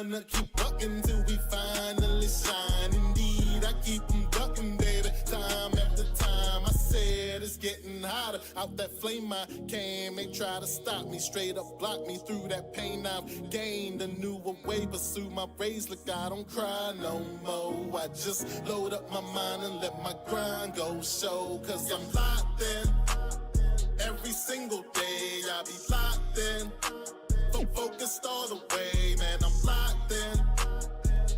gonna keep ducking till we finally shine. Indeed, I keep them ducking, baby, time after time. I said it's getting hotter out that flame I came. They try to stop me, straight up block me through that pain I've gained. A newer way, pursue my rays. Look, I don't cry no more. I just load up my mind and let my grind go show. Cause I'm locked in every single day. I be locked in, focused all the way, man. I'm locked in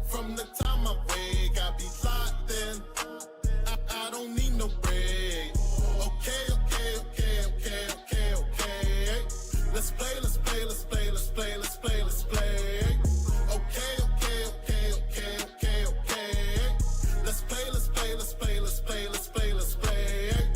from the time I wake. I be locked in. I don't need no break. Okay. Let's play.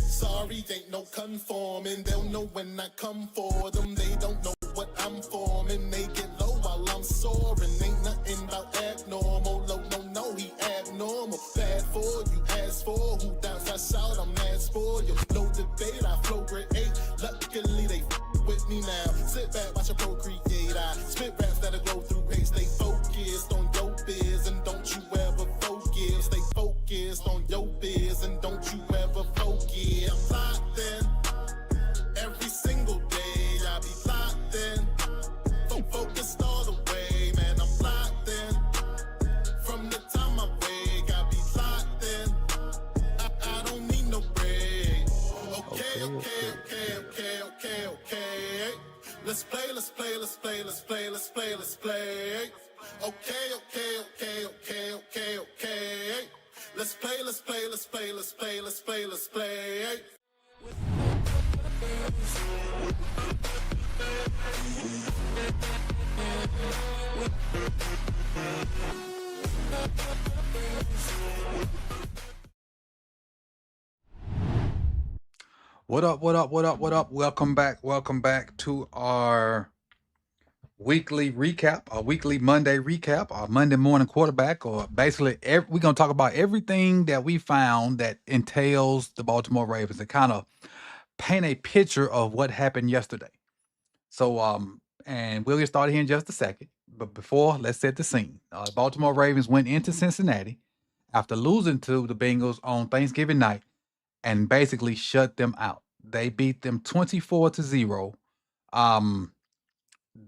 Sorry, ain't no conforming. They'll know when I come for them. They don't know what I'm forming. They get low while I'm soaring. Ain't nothing about abnormal. Low, no, he abnormal. Bad for you, ask for who doubts I shout. I'm asked for you. No debate, I flow grade 8. Luckily, they with me now. Sit back, watch a procreate. I spit raps that'll glow through hate. Stay focused on your biz and don't you ever focus. Stay focused on your biz and don't you ever focus. I'm locked in every single day. I be locked in, focused all the way, man. I'm locked in from the time I wake. I be locked in. I don't need no break. Okay. Let's play. Okay. Let's play. What up? Welcome back to our weekly recap, our weekly Monday recap, our Monday morning quarterback, or basically we're going to talk about everything that we found that entails the Baltimore Ravens and kind of paint a picture of what happened yesterday. So, and we'll get started here in just a second. But before, let's set the scene. Baltimore Ravens went into Cincinnati after losing to the Bengals on Thanksgiving night and basically shut them out. They beat them 24-0.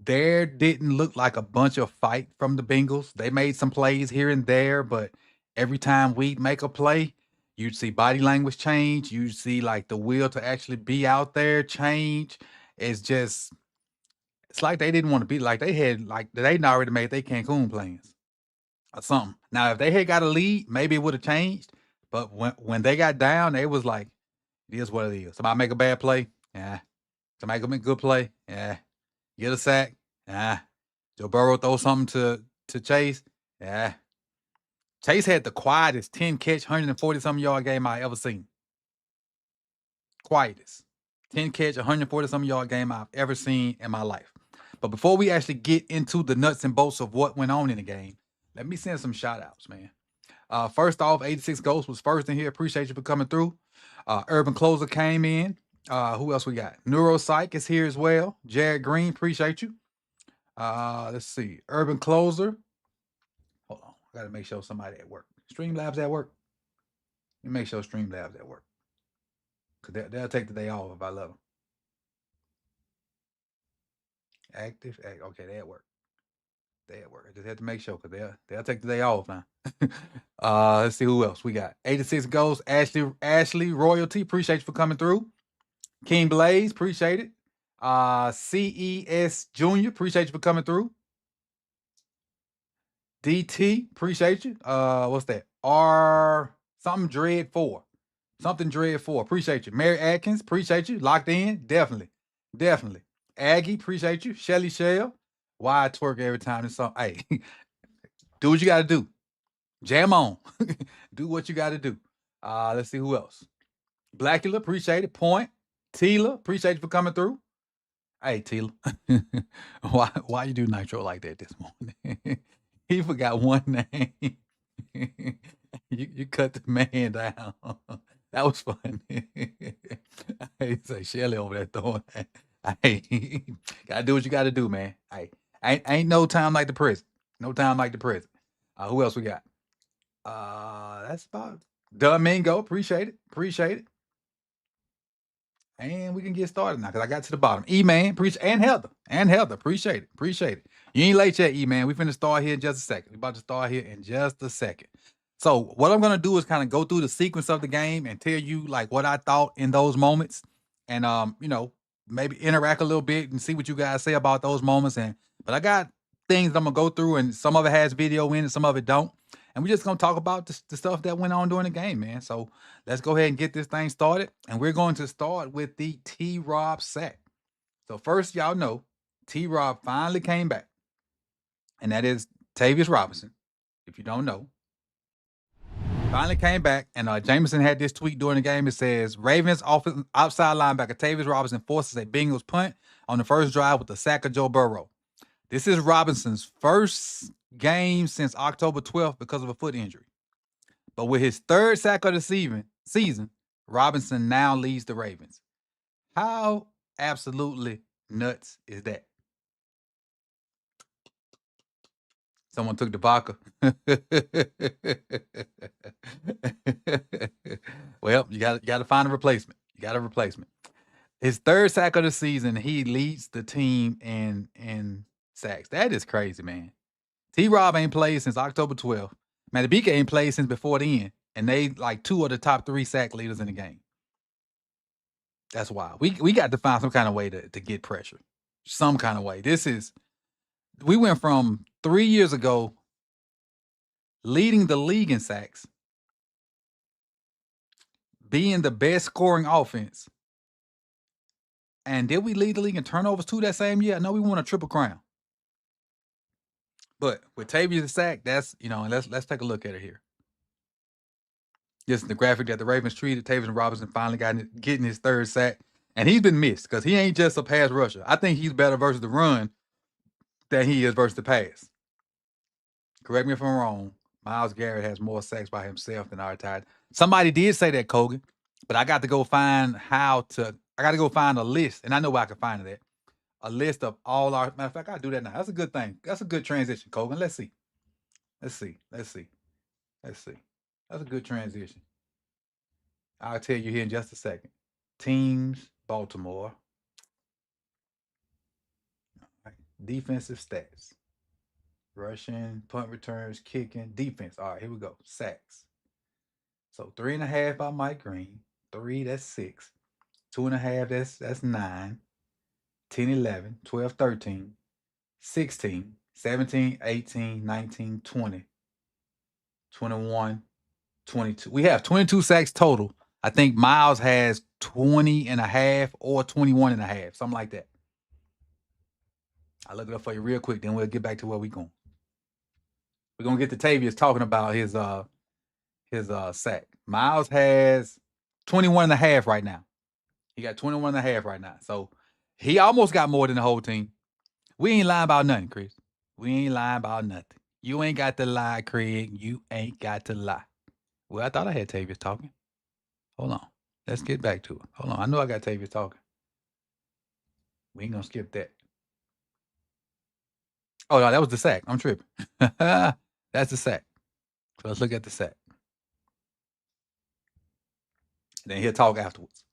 There didn't look like a bunch of fight from the Bengals. They made some plays here and there, but every time we'd make a play, you'd see body language change. You'd see like the will to actually be out there change. It's like they didn't want to be like they'd already made their Cancun plans or something. Now, if they had got a lead, maybe it would have changed. But when they got down, it was like, it is what it is. Somebody make a bad play, yeah. Somebody make a good play, yeah. Get a sack, yeah. Joe Burrow throw something to Chase, yeah. Chase had the quietest 10-catch, 140-something yard game I ever seen. Quietest 10-catch, 140-something yard game I've ever seen in my life. But before we actually get into the nuts and bolts of what went on in the game, let me send some shout outs, man. First off, 86 Ghost was first in here. Appreciate you for coming through. Urban Closer came in. Who else we got? Neuropsych is here as well. Jared Green, appreciate you. Let's see. Urban Closer. Hold on. I got to make sure somebody at work. Streamlabs at work. Let me make sure Streamlabs at work. Because they'll take the day off if I let them. Active. Okay, they at work. They at work. I just had to make sure because they'll take the day off now. Let's see who else we got. 86 Ghost. Ashley Royalty. Appreciate you for coming through. King Blaze. Appreciate it. CES Junior. Appreciate you for coming through. DT. Appreciate you. What's that? Something Dread 4. Something Dread 4. Appreciate you. Mary Atkins. Appreciate you. Locked in. Definitely. Aggie. Appreciate you. Shelly Shell. Why I twerk every time it's something. Hey, do what you got to do. Jam on. Do what you got to do. Let's see who else. Blackula, appreciate it. Point. Tila, appreciate you for coming through. Hey, Tila. Why you do Nitro like that this morning? He forgot one name. You cut the man down. That was funny. Hey, say Shelly over there throwing that. Hey, gotta do what you gotta do, man. Hey, ain't no time like the present. No time like the present. Who else we got? That's about Domingo. Appreciate it. And we can get started now because I got to the bottom. E-Man, and Heather. Appreciate it. You ain't late yet, E-Man. We finna start here in just a second. We about to start here in just a second. So what I'm gonna do is kind of go through the sequence of the game and tell you like what I thought in those moments, and maybe interact a little bit and see what you guys say about those moments. But I got things that I'm gonna go through, and some of it has video in it, some of it don't. And we're just gonna talk about the stuff that went on during the game, man. So let's go ahead and get this thing started. And we're going to start with the T-Rob sack. So first, y'all know, T-Rob finally came back. And that is Tavius Robinson, if you don't know. Finally came back, and Jameson had this tweet during the game. It says, Ravens outside linebacker Tavius Robinson forces a Bengals punt on the first drive with the sack of Joe Burrow. This is Robinson's first game since October 12th because of a foot injury. But with his third sack of the season, Robinson now leads the Ravens. How absolutely nuts is that? Someone took the vodka. Well, you got to find a replacement. His third sack of the season, he leads the team in sacks. That is crazy, man. T-Rob ain't played since October 12th. Matabika ain't played since before then, and they like 2 of the top 3 sack leaders in the game. That's wild. We got to find some kind of way to get pressure. Some kind of way. We went from 3 years ago leading the league in sacks, being the best scoring offense, and did we lead the league in turnovers too that same year? No, we won a triple crown. But with Tavius' sack, that's, and let's take a look at it here. This is the graphic that the Ravens treated. Tavius Robinson finally getting his third sack. And he's been missed because he ain't just a pass rusher. I think he's better versus the run than he is versus the pass. Correct me if I'm wrong. Myles Garrett has more sacks by himself than our tight. Somebody did say that, Kogan, but I got to go find a list, and I know where I can find it at. A list of all our, matter of fact, I do that now. That's a good thing. That's a good transition, Kogan. Let's see. That's a good transition. I'll tell you here in just a second. Teams, Baltimore. Right. Defensive stats. Rushing, punt returns, kicking, defense. All right, here we go. Sacks. So 3.5 by Mike Green. 3, that's 6. 2.5, that's 9. 10, 11, 12, 13, 16, 17, 18, 19, 20, 21, 22. We have 22 sacks total. I think Miles has 20.5 or 21.5, something like that. I'll look it up for you real quick, then we'll get back to where we're going. We're going to get to Tavius talking about his sack. Miles has 21.5 right now. He got 21.5 right now. So he almost got more than the whole team. We ain't lying about nothing, Chris. We ain't lying about nothing. You ain't got to lie, Craig. You ain't got to lie. Well, I thought I had Tavius talking. Hold on. Let's get back to it. Hold on. I know I got Tavius talking. We ain't going to skip that. Oh, no, that was the sack. I'm tripping. That's the sack. So let's look at the sack. Then he'll talk afterwards.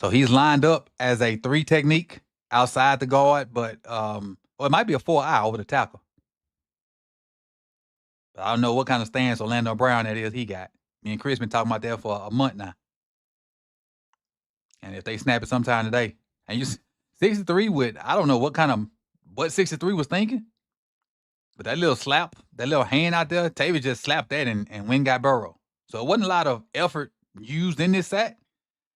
So he's lined up as a 3 technique outside the guard, but it might be a 4-eye over the tackle. But I don't know what kind of stance Orlando Brown that is he got. Me and Chris been talking about that for a month now. And if they snap it sometime today, and you 63 with, I don't know what 63 was thinking, but that little slap, that little hand out there, Tavius just slapped that and went got Burrow. So it wasn't a lot of effort used in this sack.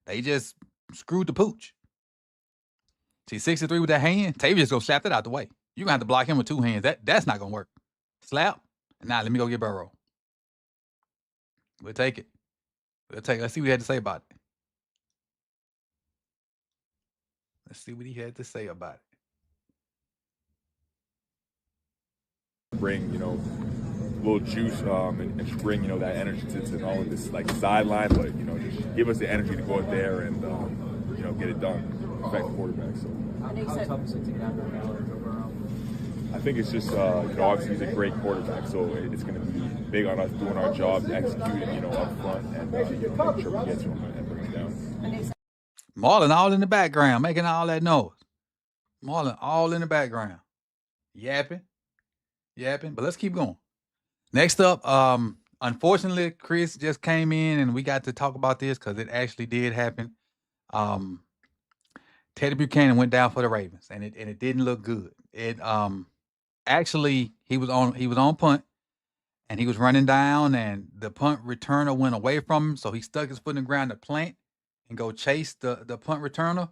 They just screwed the pooch. See, 63 with that hand, Tavius just gonna slap that out the way. You're gonna have to block him with 2 hands. That's not gonna work. Slap. Now let me go get Burrow. We'll take it. Let's see what he had to say about it. Let's see what he had to say about it. Bring, a little juice and just bring, that energy to all of this, like, sideline, but, just give us the energy to go out there and, get it done. Affect the quarterback. So. How tough is it to get out there now? I think it's just, obviously he's a great quarterback, so it's going to be big on us doing our job, executing, up front, and making sure we get to him and bring him down. Marlon all in the background, making all that noise. Marlon all in the background, yapping. But let's keep going. Next up, unfortunately, Chris just came in and we got to talk about this because it actually did happen. Teddy Buchanan went down for the Ravens, and it didn't look good. It actually he was on punt, and he was running down, and the punt returner went away from him, so he stuck his foot in the ground to plant and go chase the punt returner,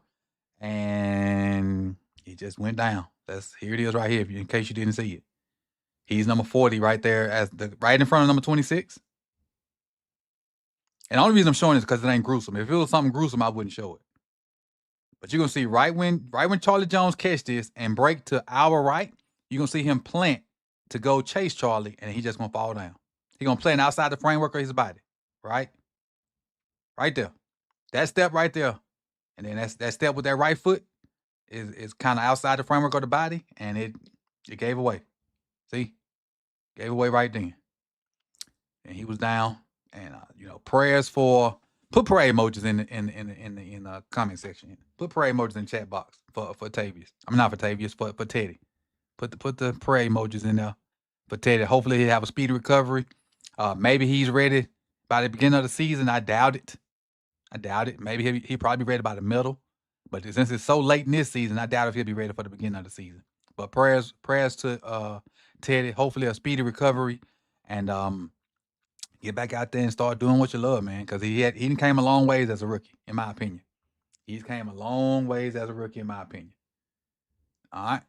and he just went down. Here it is right here, in case you didn't see it. He's number 40 right there, right in front of number 26. And the only reason I'm showing this is because it ain't gruesome. If it was something gruesome, I wouldn't show it. But you're gonna see right when Charlie Jones catch this and break to our right, you're gonna see him plant to go chase Charlie, and he just gonna fall down. He's gonna plant outside the framework of his body, right? Right there. That step right there. And then that step with that right foot is kind of outside the framework of the body, and it gave away. See? Gave away right then. And he was down. And prayers for, put prayer emojis in the comment section. Put prayer emojis in the chat box for Tavius. I'm not for Tavius, for Teddy. Put the prayer emojis in there for Teddy. Hopefully he'll have a speedy recovery. Maybe he's ready by the beginning of the season. I doubt it. Maybe he'll probably be ready by the middle. But since it's so late in this season, I doubt if he'll be ready for the beginning of the season. But prayers to Teddy. Hopefully a speedy recovery, and get back out there and start doing what you love, man. Because he came a long ways as a rookie, in my opinion. He's came a long ways as a rookie, in my opinion. All right.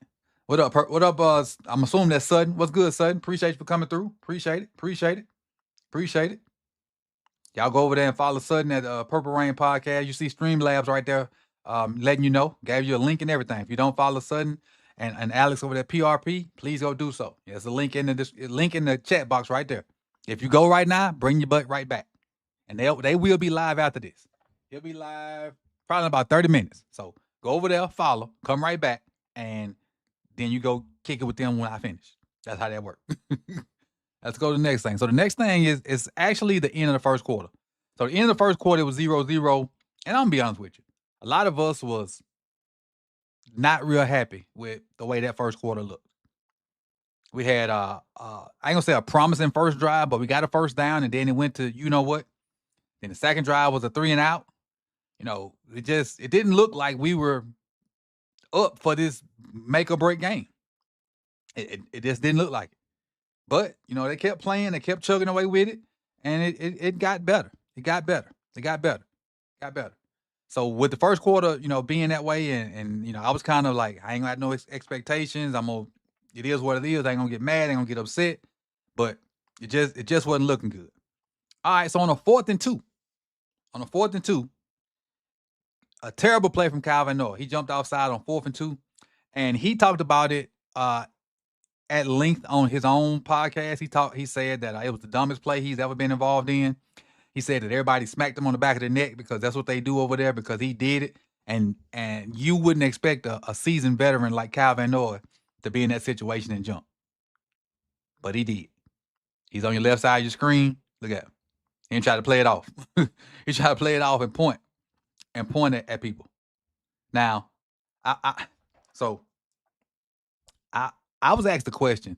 What up? I'm assuming that's Sutton. What's good, Sutton? Appreciate you for coming through. Appreciate it. Y'all go over there and follow Sutton at Purple Rain Podcast. You see Streamlabs right there, letting you know. Gave you a link and everything. If you don't follow Sutton and Alex over there, PRP, please go do so. There's a link in the chat box right there. If you go right now, bring your butt right back. And they will be live after this. He'll be live probably in about 30 minutes. So go over there, follow, come right back, and then you go kick it with them when I finish. That's how that works. Let's go to the next thing. So the next thing is actually the end of the first quarter. So the end of the first quarter was 0-0. And I'm going to be honest with you. A lot of us was not real happy with the way that first quarter looked. We had, I ain't gonna say a promising first drive, but we got a first down, and then it went to, you know what? Then the second drive was a 3 and out. It didn't look like we were up for this make or break game. It just didn't look like it. But, they kept playing, they kept chugging away with it, and it got better. It got better. So with the first quarter, being that way, and I was kind of like, I ain't got no expectations. It is what it is. I ain't gonna get mad. I ain't gonna get upset. But it just wasn't looking good. All right, so on a 4th and 2, a terrible play from Calvin Noah. He jumped offside on 4th and 2, and he talked about it at length on his own podcast. He said that it was the dumbest play he's ever been involved in. He said that everybody smacked him on the back of the neck because that's what they do over there because he did it. And you wouldn't expect a seasoned veteran like Calvin Noah to be in that situation and jump. But he did. He's on your left side of your screen. Look at him. He didn't try to play it off. He tried to play it off and point at people. Now, I was asked the question.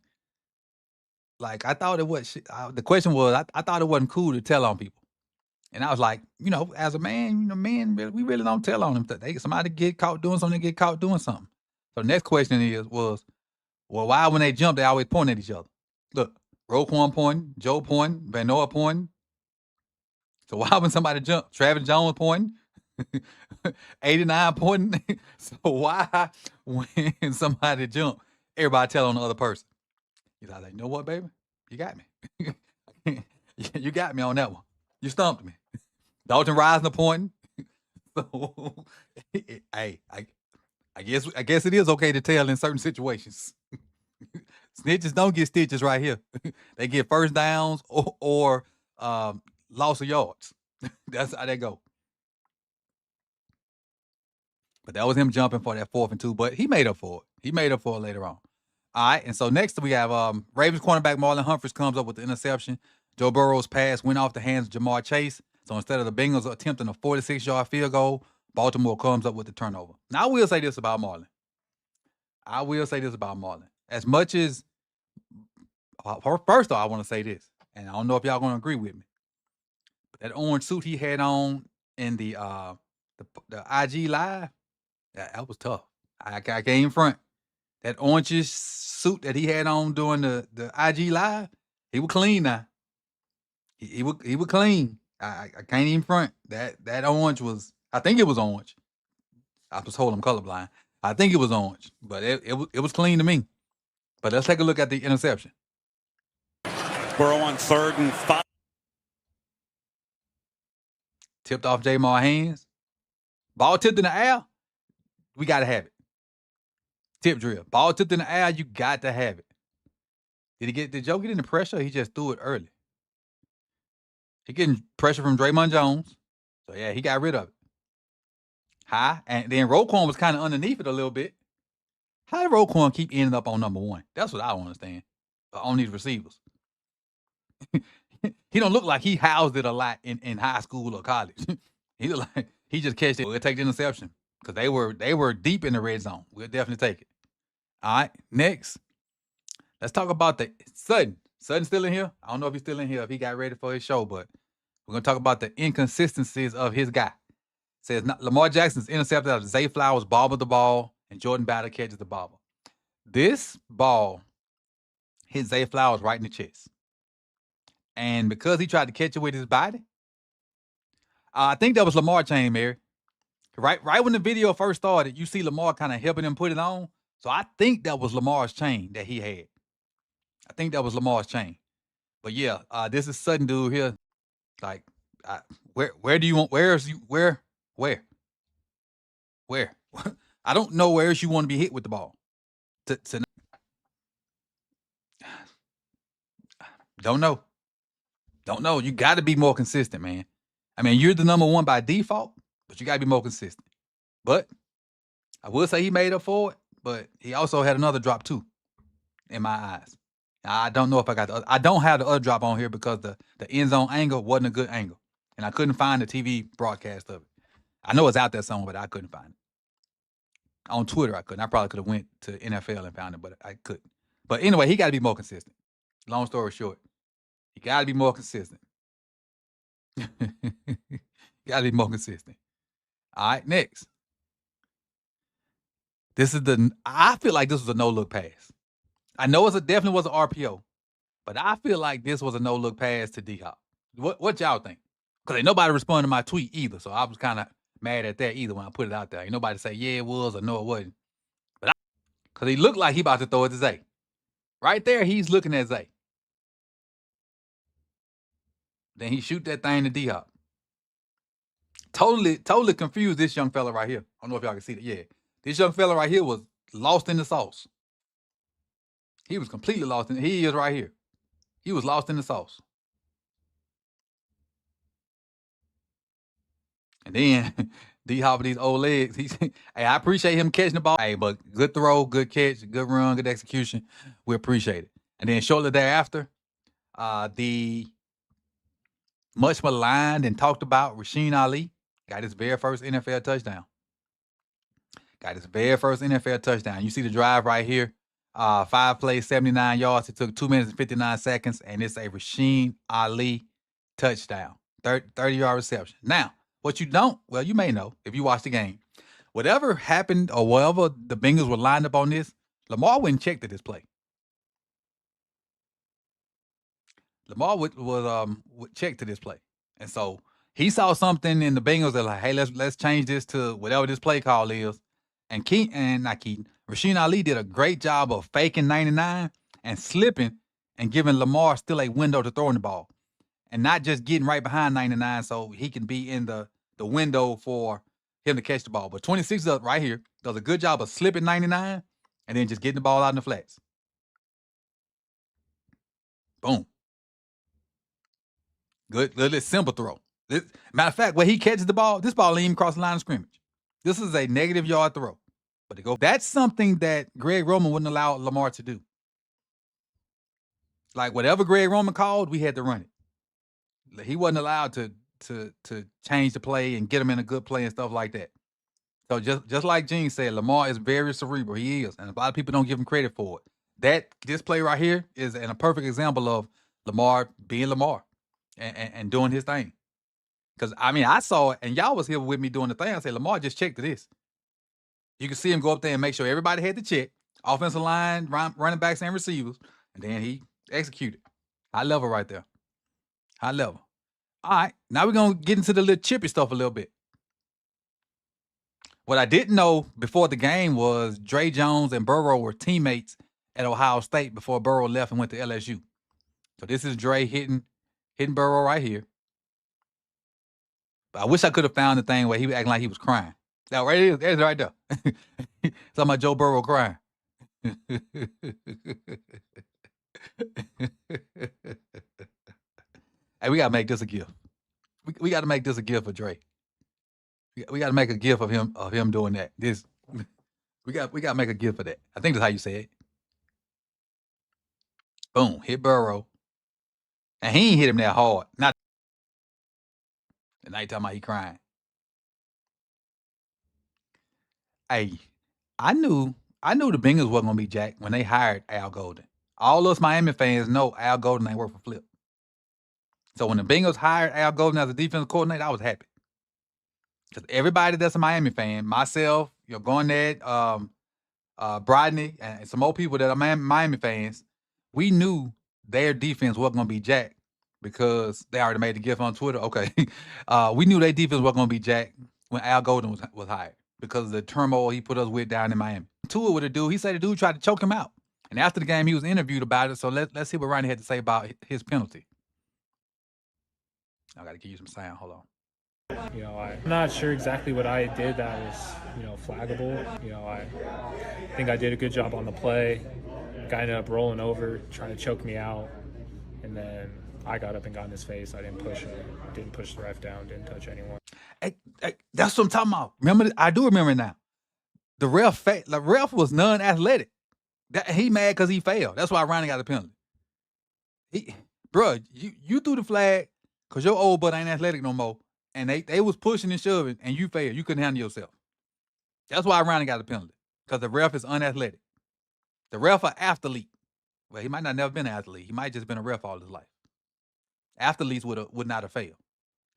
Like, I thought it was, the question was, I thought it wasn't cool to tell on people. And I was like, as a man, men, we really don't tell on them. Somebody get caught doing something, they get caught doing something. So the next question was, well, why when they jump, they always point at each other? Look, Roquan pointing, Joe pointing, Van Noy pointing. So why when somebody jump, Travis Jones pointing, 89 pointing? So why when somebody jump, everybody tell on the other person? He's like, you know what, baby? You got me. You got me on that one. You stumped me. Dalton Reisner pointing. So, hey, I guess it is okay to tell in certain situations. Snitches don't get stitches right here. They get first downs or loss of yards. That's how they go. But that was him jumping for that 4th and 2. But he made up for it. He made up for it later on. All right, and so next we have Ravens cornerback Marlon Humphrey comes up with the interception. Joe Burrow's pass went off the hands of Jamar Chase. So instead of the Bengals attempting a 46-yard field goal, Baltimore comes up with the turnover. Now I will say this about Marlon. As much as first off, I want to say this, and I don't know if y'all gonna agree with me. But that orange suit he had on in the IG live, that was tough. I came front. That orangish suit that he had on during the IG live, he was clean now. He was clean. I can't even front. That orange was, I think it was orange. I was told I'm colorblind. I think it was orange, but it was clean to me. But let's take a look at the interception. Burrow on 3rd and 5. Tipped off Jamar hands. Ball tipped in the air. We got to have it. Tip drill. Ball tipped in the air. You got to have it. Did Joe get into pressure? Or he just threw it early. He getting pressure from Draymond Jones. So, yeah, he got rid of it. High. And then Roquan was kind of underneath it a little bit. How did Roquan keep ending up on number 1? That's what I don't understand. On these receivers. He don't look like he housed it a lot in high school or college. He look like he just catched it. We'll take the interception. Because they were deep in the red zone. We'll definitely take it. All right. Next. Let's talk about the Sutton. Sutton still in here? I don't know if he's still in here, if he got ready for his show, but we're going to talk about the inconsistencies of his guy. It says Lamar Jackson's intercepted after Zay Flowers bobbled the ball and Jordan Battle catches the bobble. This ball hit Zay Flowers right in the chest. And because he tried to catch it with his body, I think that was Lamar chain, Mary. Right when the video first started, you see Lamar kind of helping him put it on. So I think that was Lamar's chain that he had. I think that was Lamar's chain. But yeah, this is Sutton dude here. Like, where do you want? Where? I don't know where else you want to be hit with the ball. Don't know. You got to be more consistent, man. I mean, you're the number 1 by default, but you got to be more consistent. But I will say he made up for it, but he also had another drop too, in my eyes. I don't know if I don't have the other drop on here because the end zone angle wasn't a good angle. And I couldn't find the TV broadcast of it. I know it's out there somewhere, but I couldn't find it. On Twitter, I couldn't. I probably could have went to NFL and found it, but I couldn't. But anyway, he got to be more consistent. Long story short, he got to be more consistent. Got to be more consistent. All right, next. I feel like this was a no-look pass. I know definitely was an RPO, but I feel like this was a no-look pass to D-Hop. What y'all think? Because ain't nobody responded to my tweet either, so I was kind of mad at that either when I put it out there. Ain't nobody say, yeah, it was or no, it wasn't. But because he looked like he about to throw it to Zay. Right there, he's looking at Zay. Then he shoot that thing to D-Hop. Totally confused this young fella right here. I don't know if y'all can see that. Yeah. This young fella right here was lost in the sauce. He was completely lost in he is right here. He was lost in the sauce. And then D-Hop with these old legs. Hey, I appreciate him catching the ball. Hey, but good throw, good catch, good run, good execution. We appreciate it. And then shortly thereafter, the much maligned and talked about Rashene Ali got his very first NFL touchdown. You see the drive right here. 5 plays, 79 yards. It took 2 minutes and 59 seconds, and it's a Rashene Ali touchdown. 30-yard reception. Now, what you don't, well, you may know if you watch the game. Whatever happened or whatever the Bengals were lined up on this, Lamar went and checked at this play. Lamar would check to this play. And so he saw something in the Bengals that like, hey, let's change this to whatever this play call is. And Rashene Ali did a great job of faking 99 and slipping and giving Lamar still a window to throw in the ball. And not just getting right behind 99 so he can be in the window for him to catch the ball. But 26 right here does a good job of slipping 99 and then just getting the ball out in the flats. Boom. Good, simple throw. Matter of fact, when he catches the ball, this ball ain't even cross the line of scrimmage. This is a negative yard throw. But to go, that's something that Greg Roman wouldn't allow Lamar to do. Like whatever Greg Roman called, we had to run it. He wasn't allowed to change the play and get him in a good play and stuff like that. So just like Gene said, Lamar is very cerebral. He is, and a lot of people don't give him credit for it. This play right here is a perfect example of Lamar being Lamar and doing his thing. Because I mean, I saw it, and y'all was here with me doing the thing. I said, Lamar just checked this. You can see him go up there and make sure everybody had the check, offensive line, running backs, and receivers, and then he executed. High level right there. High level. All right, now we're gonna get into the little chippy stuff a little bit. What I didn't know before the game was Dre Jones and Burrow were teammates at Ohio State before Burrow left and went to LSU. So this is Dre hitting Burrow right here. But I wish I could have found the thing where he was acting like he was crying. That right is, there's right there. Talking about Joe Burrow crying. Hey, we gotta make this a gift. We gotta make this a gift for Dre. We got to make a gift of him doing that. We got to make a gift for that. I think that's how you say it. Boom, hit Burrow, and he ain't hit him that hard. Not. And now you talking about he crying. Hey, I knew the Bengals wasn't gonna be jacked when they hired Al Golden. All us Miami fans know Al Golden ain't work for Flip. So when the Bengals hired Al Golden as a defensive coordinator, I was happy. Because everybody that's a Miami fan, myself, Garnett, Brodney, and some more people that are Miami fans, we knew their defense wasn't going to be jacked because they already made the gift on Twitter. Okay. We knew their defense wasn't going to be jacked when Al Golden was hired because of the turmoil he put us with down in Miami. Tua with the dude, he said the dude tried to choke him out. And after the game, he was interviewed about it. So let's see what Ronnie had to say about his penalty. I got to give you some sound. Hold on. I'm not sure exactly what I did that was, flaggable. I think I did a good job on the play. The guy ended up rolling over, trying to choke me out. And then I got up and got in his face. I didn't push him. Didn't push the ref down. Didn't touch anyone. Hey, that's what I'm talking about. Remember, I do remember now. The ref was non-athletic. He mad because he failed. That's why Ronnie got the penalty. You threw the flag because your old butt ain't athletic no more. And they was pushing and shoving, and you failed. You couldn't handle yourself. That's why Ronnie got the penalty, because the ref is unathletic. The ref an athlete. Well, he might not never been an athlete. He might just been a ref all his life. Athletes would not have failed.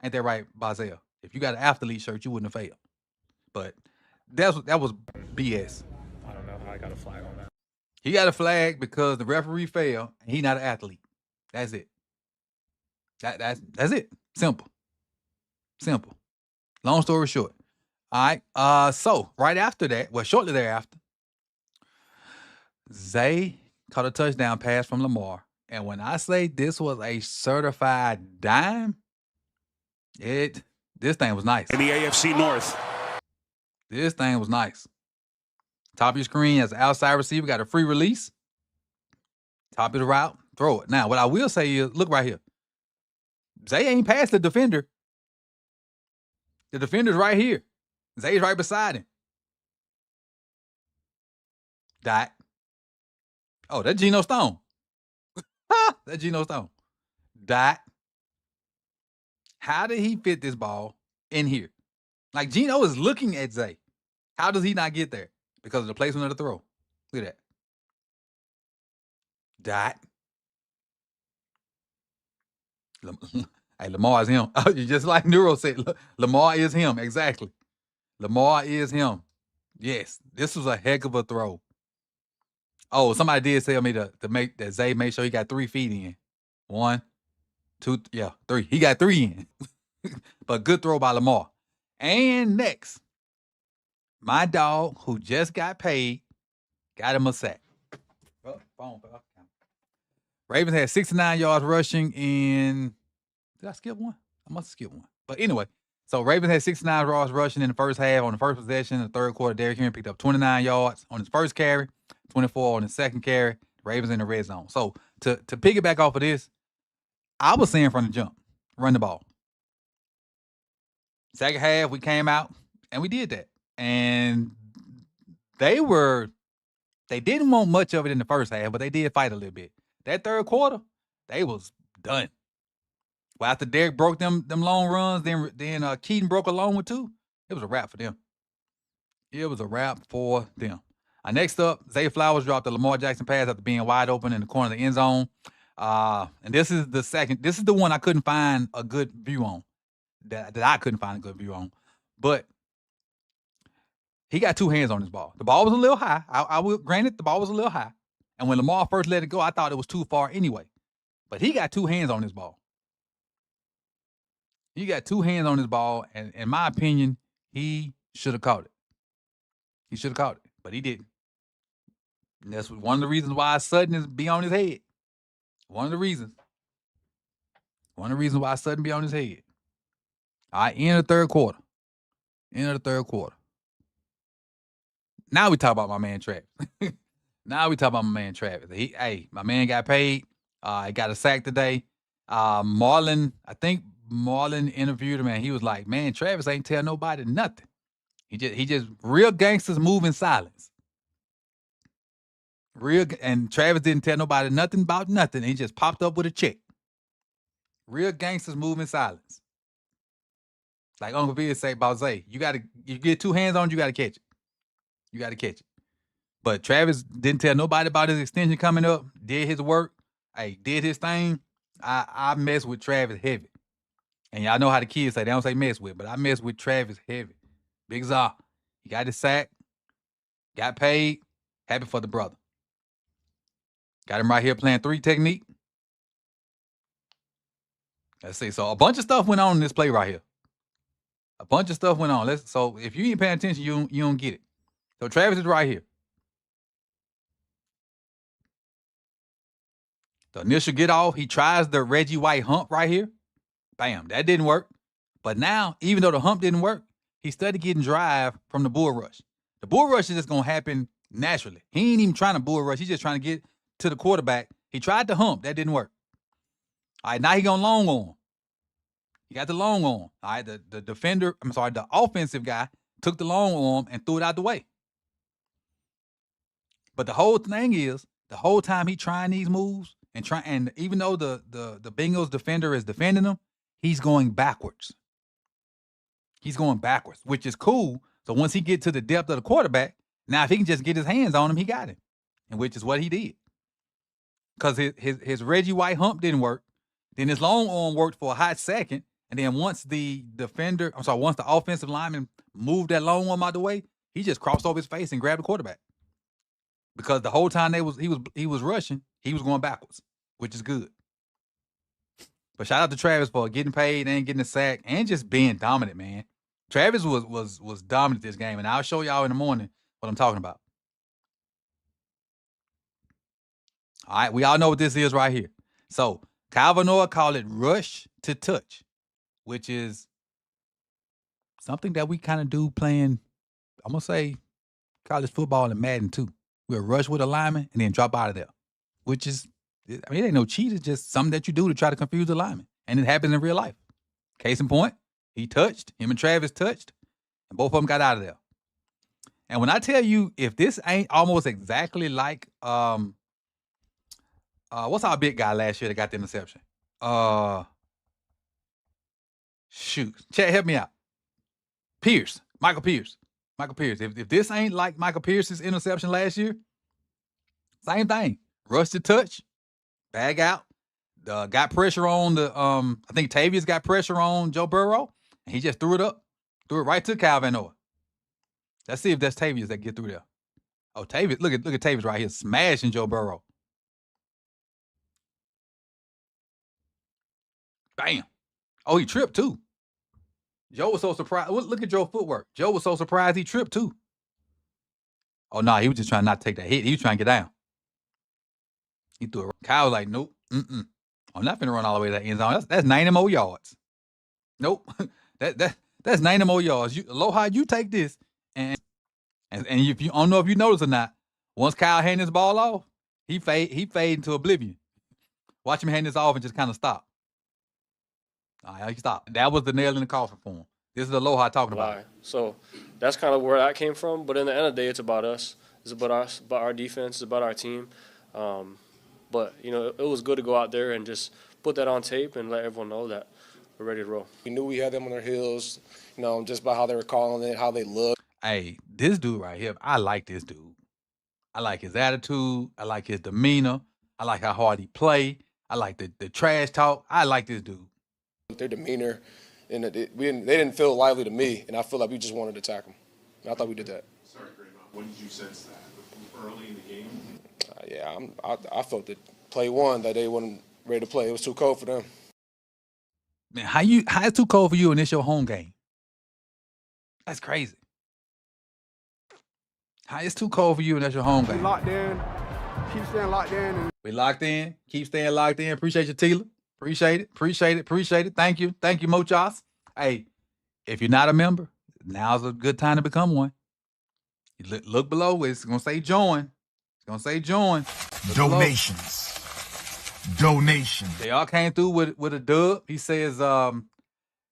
Ain't that right, Bazel? If you got an athlete shirt, you wouldn't have failed. But that was BS. I don't know how I got a flag on that. He got a flag because the referee failed, and he not an athlete. That's it. That's it. Simple. Long story short. All right. So right after that, shortly thereafter, Zay caught a touchdown pass from Lamar. And when I say this was a certified dime, this thing was nice. In the AFC North. This thing was nice. Top of your screen as an outside receiver, got a free release. Top of the route, throw it. Now, what I will say is, look right here. Zay ain't past the defender. The defender's right here. Zay's right beside him. Dot. Oh, that's Geno Stone. That's Geno Stone. Dot. How did he fit this ball in here? Like, Geno is looking at Zay. How does he not get there? Because of the placement of the throw. Look at that. Dot. Hey, Lamar is him. Just like Neuro said, Lamar is him. Exactly. Lamar is him. Yes, this was a heck of a throw. Oh, somebody did tell me to make that Zay make sure he got 3 feet in. 1, 2, 3. He got 3 in. But good throw by Lamar. And next, my dog who just got paid got him a sack. Ravens had 69 yards rushing in. Did I skip one? I must have skipped one. But anyway, so Ravens had 69 yards rushing in the first half. On the first possession, the third quarter, Derrick Henry picked up 29 yards on his first carry, 24 on his second carry. Ravens in the red zone. So to piggyback off of this, I was saying from the jump, run the ball. Second half, we came out and we did that. And they didn't want much of it in the first half, but they did fight a little bit. That third quarter, they was done. Well, after Derek broke them long runs, then Keaton broke a long one too. It was a wrap for them. It was a wrap for them. Next up, Zay Flowers dropped the Lamar Jackson pass after being wide open in the corner of the end zone. And this is the one I couldn't find a good view on. That I couldn't find a good view on. But he got two hands on his ball. The ball was a little high. I will granted the ball was a little high. And when Lamar first let it go, I thought it was too far anyway. But he got two hands on his ball. He got two hands on his ball, and in my opinion, he should have caught it. He should have caught it, but he didn't. And that's one of the reasons why Sutton is be on his head. One of the reasons. One of the reasons why Sutton be on his head. All right, end of the third quarter. End of the third quarter. Now we talk about my man Travis. My man got paid. He got a sack today. Marlon interviewed him, and he was like, man, Travis ain't tell nobody nothing. He just real gangsters move in silence. And Travis didn't tell nobody nothing about nothing. He just popped up with a check. Real gangsters move in silence. Like Uncle Bill say about Zay, you get two hands on it, you gotta catch it. You gotta catch it. But Travis didn't tell nobody about his extension coming up, did his work, did his thing. I mess with Travis heavy. And y'all know how the kids say, they don't say mess with, but I mess with Travis heavy. Big Za. He got his sack, got paid, happy for the brother. Got him right here playing 3 technique. Let's see. So a bunch of stuff went on in this play right here. A bunch of stuff went on. So if you ain't paying attention, you don't get it. So Travis is right here. The initial get off, he tries the Reggie White hump right here. Bam, that didn't work. But now, even though the hump didn't work, he started getting drive from the bull rush. The bull rush is just going to happen naturally. He ain't even trying to bull rush. He's just trying to get to the quarterback. He tried the hump. That didn't work. All right, now he going long on. He got the long on. All right, the offensive guy took the long arm and threw it out the way. But the whole thing is, the whole time he trying these moves and even though the Bengals defender is defending him, he's going backwards. He's going backwards, which is cool. So once he get to the depth of the quarterback, now if he can just get his hands on him, he got him, and which is what he did. Because his Reggie White hump didn't work. Then his long arm worked for a hot second, and then once the offensive lineman moved that long arm out the way, he just crossed over his face and grabbed the quarterback. Because the whole time he was rushing, he was going backwards, which is good. But shout out to Travis for getting paid and getting a sack and just being dominant, man. Travis was dominant this game, and I'll show y'all in the morning what I'm talking about. All right, we all know what this is right here. So Kyle Vanoa called it rush to touch, which is something that we kind of do playing, I'm going to say, college football and Madden too. We'll rush with a lineman and then drop out of there, which is, it ain't no cheat. It's just something that you do to try to confuse the lineman. And it happens in real life. Case in point, him and Travis touched, and both of them got out of there. And when I tell you, if this ain't almost exactly like, what's our big guy last year that got the interception? Chat, help me out. Michael Pierce. If this ain't like Michael Pierce's interception last year, same thing. Rush to touch, bag out. Got pressure on the I think Tavius got pressure on Joe Burrow, and he just threw it right to Kyle Vanoa. Let's see if that's Tavius that get through there. Oh, Tavius, look at Tavius right here smashing Joe Burrow. Bam. Oh, he tripped too. Joe was so surprised. Look at Joe's footwork. Joe was so surprised he tripped too. Oh, no, he was just trying not to take that hit. He was trying to get down. He threw it. Kyle was like, nope, I'm not finna run all the way to that end zone. That's 90 more yards. Nope. That's 90 more yards. Aloha, you take this. And if you I don't know if you notice or not, once Kyle handed his ball off, he fade into oblivion. Watch him hand this off and just kind of stop. All right, he stopped. That was the nail in the coffin for him. This is Aloha talking about. Lie. So that's kind of where that came from. But in the end of the day, it's about us. It's about us, about our defense. It's about our team. But, you know, it was good to go out there and just put that on tape and let everyone know that we're ready to roll. We knew we had them on their heels, you know, just by how they were calling it, how they looked. Hey, this dude right here, I like this dude. I like his attitude. I like his demeanor. I like how hard he play. I like the trash talk. I like this dude. Their demeanor, and they didn't feel lively to me, and I feel like we just wanted to attack them. And I thought we did that. Sorry, Graham. When did you sense that? Early in the game? I felt that play one that they wasn't ready to play. It was too cold for them. Man, how it's too cold for you and it's your home game? That's crazy. How it's too cold for you and that's your home game? Locked in. Keep staying locked in. We locked in. Keep staying locked in. Appreciate you, Tila. Appreciate it. Appreciate it. Appreciate it. Thank you. Thank you, Mochas. Hey, if you're not a member, now's a good time to become one. You look below. It's going to say join. It's going to say join. Donations. Donations. They all came through with a dub. He says,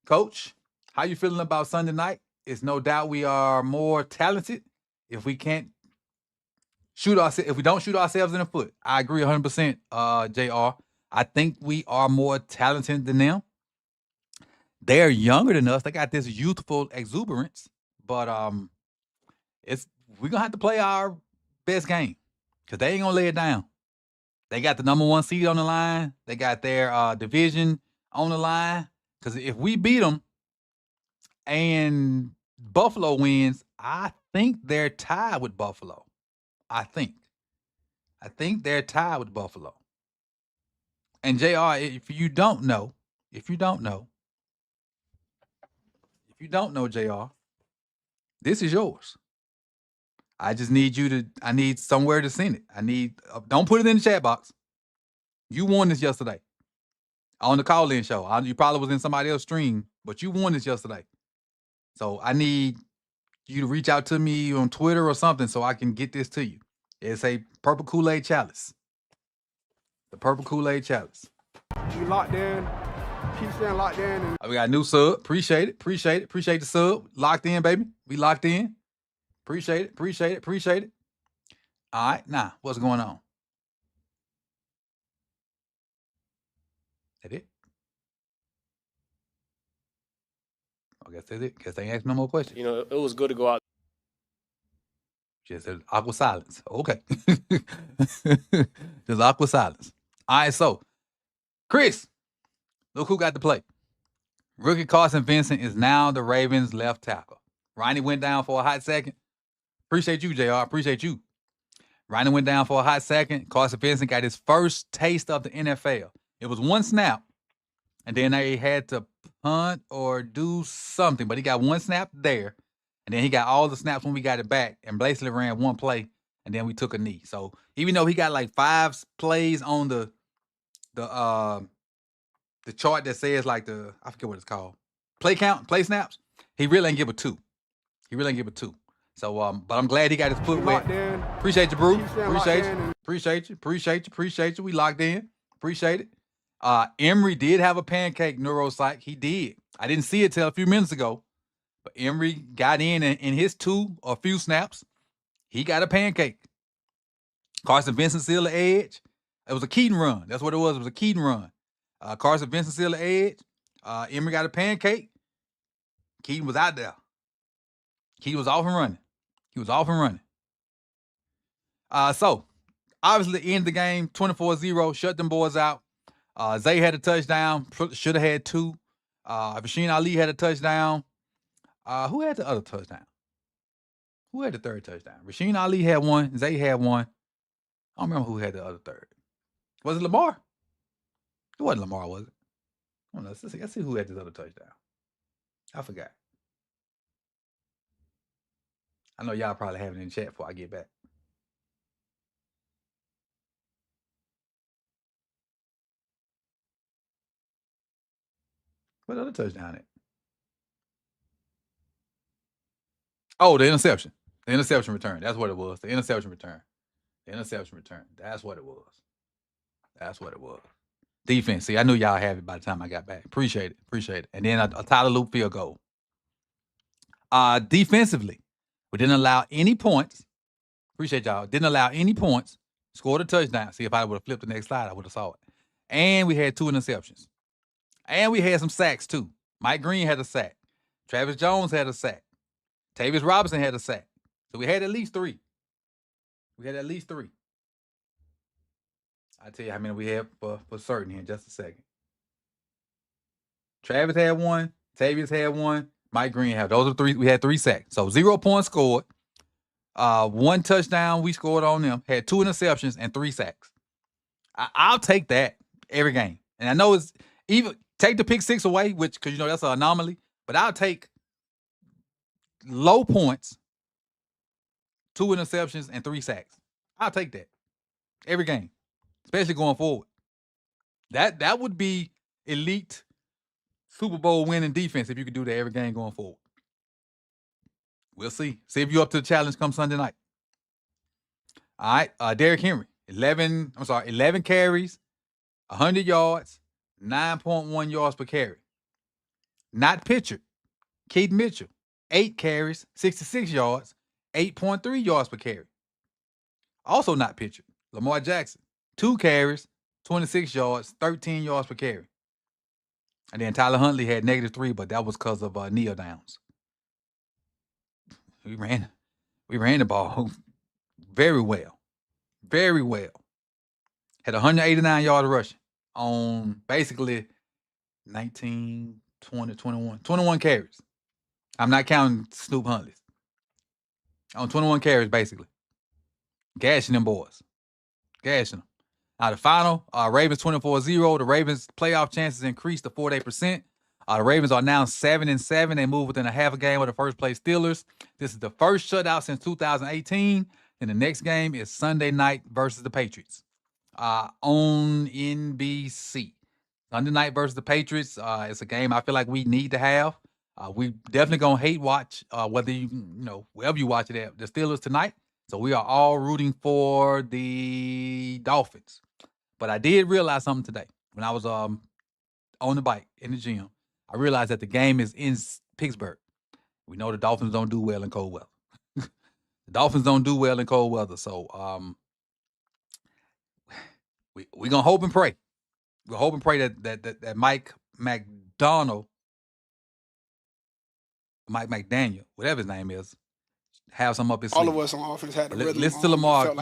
Coach, how you feeling about Sunday night? It's no doubt we are more talented if we can't if we don't shoot ourselves in the foot. I agree 100%, JR. I think we are more talented than them. They're younger than us. They got this youthful exuberance, but we're gonna have to play our best game because they ain't gonna lay it down. They got the number 1 seed on the line. They got their division on the line. Because if we beat them and Buffalo wins, I think they're tied with Buffalo. I think they're tied with Buffalo. And JR, if you don't know, JR, this is yours. I just need I need somewhere to send it. Don't put it in the chat box. You won this yesterday on the call-in show. You probably was in somebody else's stream, but you won this yesterday. So I need you to reach out to me on Twitter or something so I can get this to you. It's a Purple Kool-Aid Chalice. The Purple Kool-Aid Chalice. We locked in. Keep staying locked in. We got a new sub. Appreciate it. Appreciate the sub. Locked in, baby. We locked in. Appreciate it. All right, now, what's going on? That it? I guess that's it. Guess they ain't asked no more questions. You know, it was good to go out. Just awkward silence. Okay. Just awkward silence. All right, so, Chris, look who got to play. Rookie Carson Vincent is now the Ravens' left tackle. Ronnie went down for a hot second. Appreciate you, JR. Appreciate you. Ronnie went down for a hot second. Carson Vincent got his first taste of the NFL. It was one snap, and then they had to punt or do something, but he got one snap there, and then he got all the snaps when we got it back, and basically ran one play, and then we took a knee. So even though he got like 5 plays on the chart that says like I forget what it's called, play count, play snaps, he really ain't give a 2. So, but I'm glad he got his foot wet. Appreciate you, Brew. Appreciate you. We locked in. Appreciate it. Emory did have a pancake neuropsych. He did. I didn't see it till a few minutes ago. But Emory got in his 2 or few snaps. He got a pancake. Carson Vincent sealed the edge. It was a Keaton run. That's what it was. It was a Keaton run. Carson Vincent sealed the edge. Emory got a pancake. Keaton was out there. He was off and running. So, obviously, the end of the game, 24-0, shut them boys out. Zay had a touchdown. Should have had 2. Rashene Ali had a touchdown. Who had the other touchdown? Who had the third touchdown? Rashene Ali had 1. Zay had 1. I don't remember who had the other third. Was it Lamar? It wasn't Lamar, was it? I don't know. Let's see who had this other touchdown. I forgot. I know y'all probably have it in the chat before I get back. What other touchdown it? Oh, the interception. The interception return. That's what it was. The interception return. That's what it was. Defense. See, I knew y'all have it by the time I got back. Appreciate it. And then a Tyler Loop field goal. Defensively, we didn't allow any points. Appreciate y'all. Didn't allow any points. Scored a touchdown. See, if I would have flipped the next slide, I would have saw it. And we had 2 interceptions. And we had some sacks, too. Mike Green had a sack. Travis Jones had a sack. Tavius Robinson had a sack. So we had at least 3. We had at least 3. I'll tell you how many we had for certain here in just a second. Travis had 1. Tavius had 1. Mike Green had. Those are 3. We had 3 sacks. So 0 points scored. 1 touchdown we scored on them. Had 2 interceptions and 3 sacks. I'll take that every game. And I know it's even take the pick 6 away, which because that's an anomaly. But I'll take low points, 2 interceptions and 3 sacks. I'll take that every game, especially going forward. That would be elite Super Bowl winning defense if you could do that every game going forward. We'll see. See if you're up to the challenge come Sunday night. All right. Derrick Henry, 11 carries, 100 yards, 9.1 yards per carry. Not pitcher, Keith Mitchell, 8 carries, 66 yards, 8.3 yards per carry. Also not pitcher, Lamar Jackson, 2 carries, 26 yards, 13 yards per carry. And then Tyler Huntley had -3, but that was because of kneel downs. We ran the ball very well. Very well. Had 189 yards rushing on basically 19, 20, 21 carries. I'm not counting Snoop Huntley's. On 21 carries, basically. Gashing them boys. Gashing them. Now, the final, Ravens 24-0. The Ravens' playoff chances increased to 48%. The Ravens are now 7-7. They move within a half a game of the first-place Steelers. This is the first shutout since 2018. And the next game is Sunday night versus the Patriots on NBC. Sunday night versus the Patriots. It's a game I feel like we need to have. We definitely going to hate watch whether wherever you watch it at, the Steelers tonight. So we are all rooting for the Dolphins. But I did realize something today when I was on the bike in the gym. I realized that the game is in Pittsburgh. We know the Dolphins don't do well in cold weather. The Dolphins don't do well in cold weather. So we're going to hope and pray. We're hoping and pray that Mike McDaniel, whatever his name is, have some up his sleeve. All of us on offense had the rhythm. Listen to Lamar,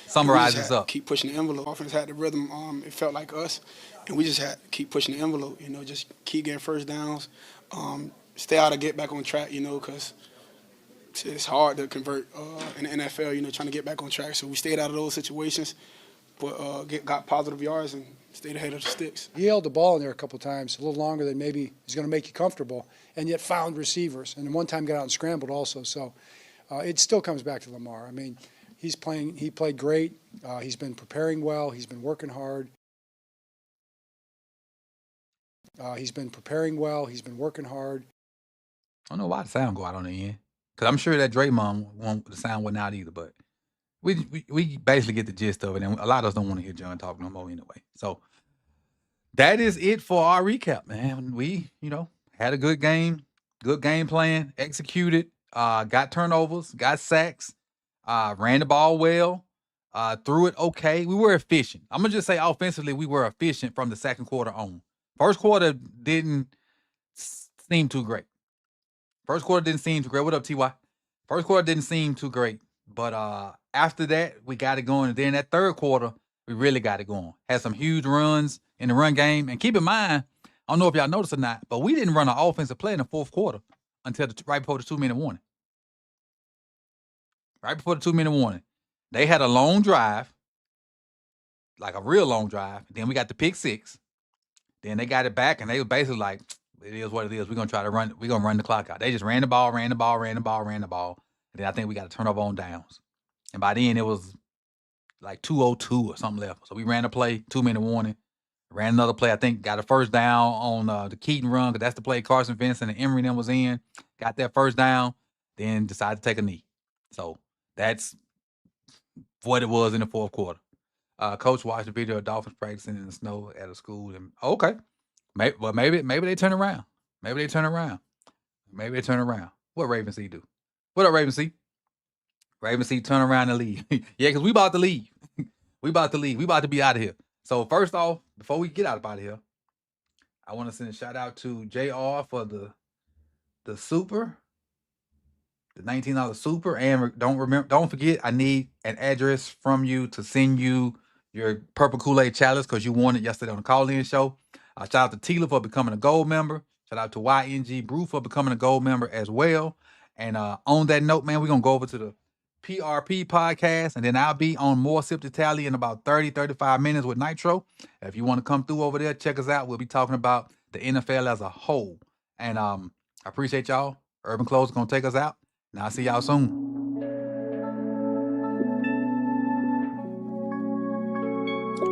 summarize this up. Keep pushing the envelope. Offense had the rhythm. It felt like us, and we just had to keep pushing the envelope. Just keep getting first downs. Stay out of get back on track. Because it's hard to convert in the NFL. Trying to get back on track. So we stayed out of those situations, but got positive yards and stayed ahead of the sticks. He held the ball in there a couple times, a little longer than maybe is going to make you comfortable, and yet found receivers. And one time got out and scrambled also. So. It still comes back to Lamar. I mean, he played great. He's been preparing well. He's been working hard. He's been preparing well. He's been working hard. I don't know why the sound go out on the end. Because I'm sure that the sound wasn't out either. But we basically get the gist of it. And a lot of us don't want to hear John talk no more anyway. So that is it for our recap, man. We, had a good game plan, executed. Got turnovers, got sacks, ran the ball well, threw it okay. We were efficient. I'm going to just say offensively, we were efficient from the second quarter on. First quarter didn't seem too great. What up, T.Y.? First quarter didn't seem too great. But after that, we got it going. And then that third quarter, we really got it going. Had some huge runs in the run game. And keep in mind, I don't know if y'all noticed or not, but we didn't run an offensive play in the fourth quarter until right before the 2-minute warning. Right before the 2-minute warning. They had a long drive, like a real long drive. Then we got the pick 6. Then they got it back, and they were basically like, it is what it is. We're going to try to run. We're going to run the clock out. They just ran the ball. And then I think we got a turnover on downs. And by then, it was like 2:02 or something left. So we ran a play, 2-minute warning. Ran another play. I think got a first down on the Keaton run, because that's the play Carson Vincent and Emery then was in. Got that first down, then decided to take a knee. So that's what it was in the fourth quarter. Coach watched the video of Dolphins practicing in the snow at a school. And okay, maybe they turn around. Maybe they turn around. What Raven C do? What up, Raven C? Raven C, turn around and leave. Yeah, because we about to leave. We about to leave. We about to be out of here. So first off, before we get out of here, I want to send a shout out to JR for the super, the $19 super. And don't forget, I need an address from you to send you your Purple Kool-Aid challenge because you won it yesterday on the call-in show. Shout out to Tila for becoming a gold member. Shout out to YNG Brew for becoming a gold member as well. And on that note, man, we're going to go over to the PRP podcast, and then I'll be on More Sip to Tally in about 30-35 minutes with Nitro. If you want to come through over there, check us out. We'll be talking about the NFL as a whole. And I appreciate y'all. Urban Clothes is going to take us out. And I'll see y'all soon.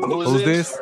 Who's this?